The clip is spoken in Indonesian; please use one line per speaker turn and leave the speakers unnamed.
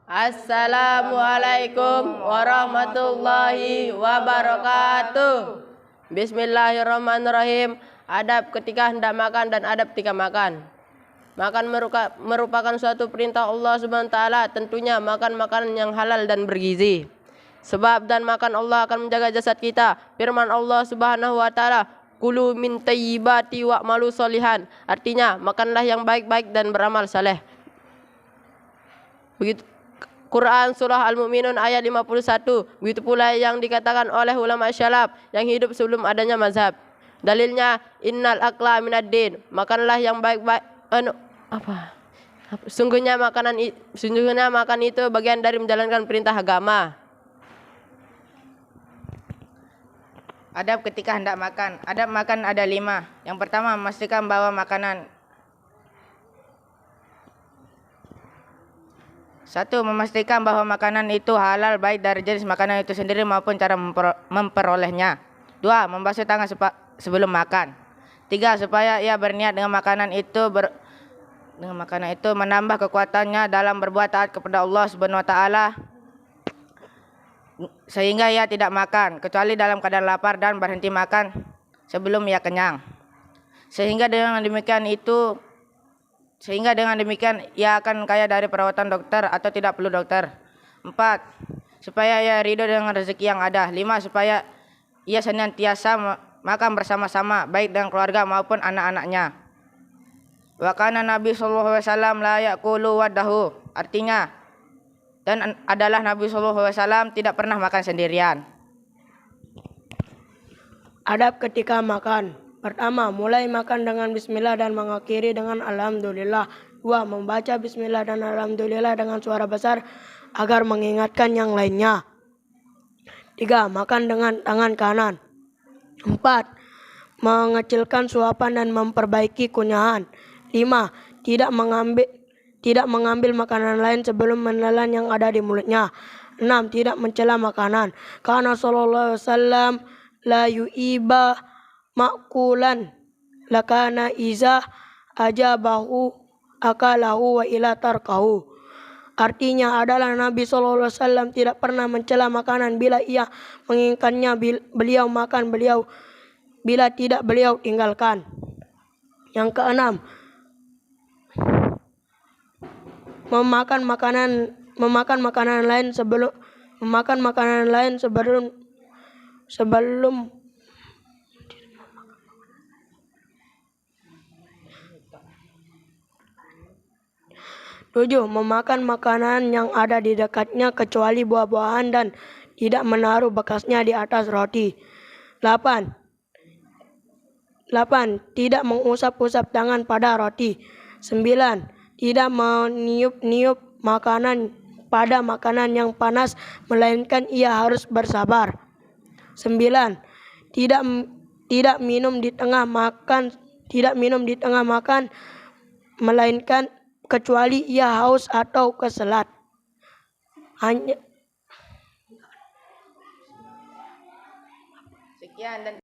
Assalamualaikum warahmatullahi wabarakatuh. Bismillahirrahmanirrahim. Adab ketika hendak makan dan adab ketika makan. Makan merupakan suatu perintah Allah Subhanahu wa taala, tentunya makan makanan yang halal dan bergizi. Sebab dan makan Allah akan menjaga jasad kita. Firman Allah Subhanahu wa taala, "Kulu min thayyibati wa'malu sholihan." Artinya, makanlah yang baik-baik dan beramal saleh. Begitu Quran surah Al-Mu'minun ayat 51. Begitu pula yang dikatakan oleh ulama syalaf yang hidup sebelum adanya mazhab. Dalilnya, innal akla minad din. Makanlah yang baik-baik. Sungguhnya makan itu bagian dari menjalankan perintah agama.
Adab ketika hendak makan. Adab makan ada 5. Yang pertama, memastikan bahwa makanan 1. Memastikan bahwa makanan itu halal baik dari jenis makanan itu sendiri maupun cara memperolehnya. 2. Membasuh tangan sebelum makan. 3. Supaya ia berniat dengan makanan itu menambah kekuatannya dalam berbuat taat kepada Allah Subhanahu wa taala, sehingga ia tidak makan kecuali dalam keadaan lapar dan berhenti makan sebelum ia kenyang. Sehingga dengan demikian ia akan kaya dari perawatan dokter atau tidak perlu dokter. 4. Supaya ia ridho dengan rezeki yang ada. 5. Supaya ia senantiasa makan bersama-sama baik dengan keluarga maupun anak-anaknya. Wa kana Nabi sallallahu alaihi wasallam la yaqulu wadahu. Artinya, dan adalah Nabi sallallahu alaihi wasallam tidak pernah makan sendirian.
Adab ketika makan. Pertama, mulai makan dengan bismillah dan mengakhiri dengan alhamdulillah. 2. Membaca bismillah dan alhamdulillah dengan suara besar agar mengingatkan yang lainnya. 3. Makan dengan tangan kanan. 4. Mengecilkan suapan dan memperbaiki kunyahan. 5. Tidak mengambil makanan lain sebelum menelan yang ada di mulutnya. 6. Tidak mencela makanan. Karena sallallahu alaihi wasallam la yu'iba makulan lakana iza ajabahu akalahu wa ila tarkahu. Artinya adalah Nabi sallallahu alaihi wasallam tidak pernah mencela makanan bila ia menginginkannya beliau makan, bila tidak beliau tinggalkan. Yang keenam, memakan makanan lain sebelum 7. Memakan makanan yang ada di dekatnya kecuali buah-buahan dan tidak menaruh bekasnya di atas roti. 8. Tidak mengusap-usap tangan pada roti. 9. Tidak meniup-niup makanan pada makanan yang panas, melainkan ia harus bersabar. 9. Tidak minum di tengah makan, melainkan kecuali ia haus atau keselat.
Sekian dan